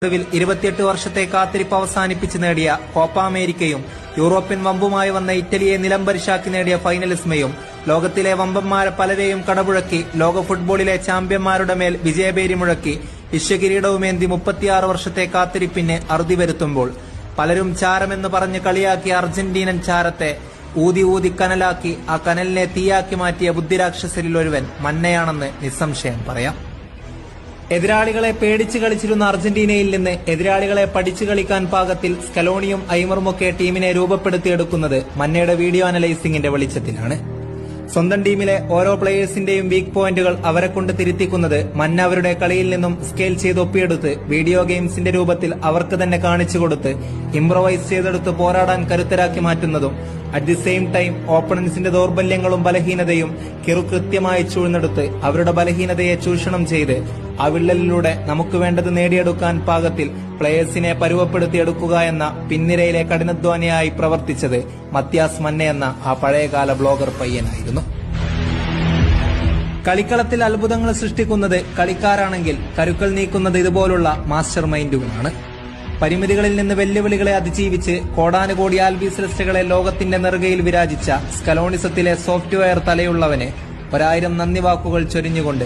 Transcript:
ഒടുവിൽ 28 വർഷത്തെ കാത്തിരിപ്പ് അവസാനിപ്പിച്ച് നേടിയ കോപ്പ അമേരിക്കയും യൂറോപ്യൻ വമ്പുമായി വന്ന ഇറ്റലിയെ നിലംപരിശാക്കി നേടിയ ഫൈനലിസ്മയും ലോകത്തിലെ വമ്പന്മാരെ പലരെയും കടപുഴക്കി ലോക ഫുട്ബോളിലെ ചാമ്പ്യന്മാരുടെ മേൽ വിജയഭേരി മുഴക്കി വിശ്വകിരീടവുമേന്തി 36 വർഷത്തെ കാത്തിരിപ്പിന് അറുതി വരുത്തുമ്പോൾ പലരും ചാരമെന്ന് പറഞ്ഞ് കളിയാക്കിയ അർജന്റീനൻ ചാരത്തെ ഊതി ഊതി കനലാക്കി ആ കനലിനെ തീയാക്കി മാറ്റിയ ബുദ്ധിരാക്ഷസരിൽ ഒരുവൻ മന്നയാണെന്ന് നിസ്സംശയം പറയാം. എതിരാളികളെ പേടിച്ച് കളിച്ചിരുന്ന അർജന്റീനയിൽ നിന്ന് എതിരാളികളെ പഠിച്ചു കളിക്കാൻ പാകത്തിൽ സ്കലോണിയും ഐമറുമൊക്കെ ടീമിനെ രൂപപ്പെടുത്തിയെടുക്കുന്നത് മന്നയുടെ വീഡിയോ അനലൈസിംഗിന്റെ വെളിച്ചത്തിലാണ്. സ്വന്തം ടീമിലെ ഓരോ പ്ലേയേഴ്സിന്റെയും വീക്ക് പോയിന്റുകൾ അവരെ കൊണ്ട് തിരുത്തിക്കുന്നത് മന്ന അവരുടെ കളിയിൽ നിന്നും സ്കെയിൽ ചെയ്ത് ഒപ്പിയെടുത്ത് വീഡിയോ ഗെയിംസിന്റെ രൂപത്തിൽ അവർക്ക് തന്നെ കാണിച്ചു കൊടുത്ത് ഇംപ്രവൈസ് ചെയ്തെടുത്ത് പോരാടാൻ കരുത്തരാക്കി മാറ്റുന്നതും അറ്റ് ദി സെയിം ടൈം ഓപ്പണൻസിന്റെ ദൗർബല്യങ്ങളും ബലഹീനതയും കൃത്യമായി ചൂഴ്ന്നെടുത്ത് അവരുടെ ബലഹീനതയെ ചൂഷണം ചെയ്ത് ആ വിള്ളലിലൂടെ നമുക്ക് വേണ്ടത് നേടിയെടുക്കാൻ പാകത്തിൽ പ്ലേയേഴ്സിനെ പരുവപ്പെടുത്തിയെടുക്കുക എന്ന പിൻനിരയിലെ കഠിനാധ്വാനിയായി പ്രവർത്തിച്ചത് മത്യാസ് മന്ന എന്ന ആ പഴയകാല ബ്ലോഗർ പയ്യനായിരുന്നു. കളിക്കളത്തിൽ അത്ഭുതങ്ങൾ സൃഷ്ടിക്കുന്നത് കളിക്കാരാണെങ്കിൽ കരുക്കൾ നീക്കുന്നത് ഇതുപോലുള്ള മാസ്റ്റർ മൈൻഡുകളാണ്. പരിമിതികളിൽ നിന്ന് വെല്ലുവിളികളെ അതിജീവിച്ച് കോടാനുകോടി ആൽബിസലസ്റ്റുകളെ ലോകത്തിന്റെ നെറുകയിൽ വിരാജിച്ച സ്കലോണിസത്തിലെ സോഫ്റ്റ്വെയർ തലയുള്ളവന് 1000 നന്ദി വാക്കുകൾ ചൊരിഞ്ഞുകൊണ്ട്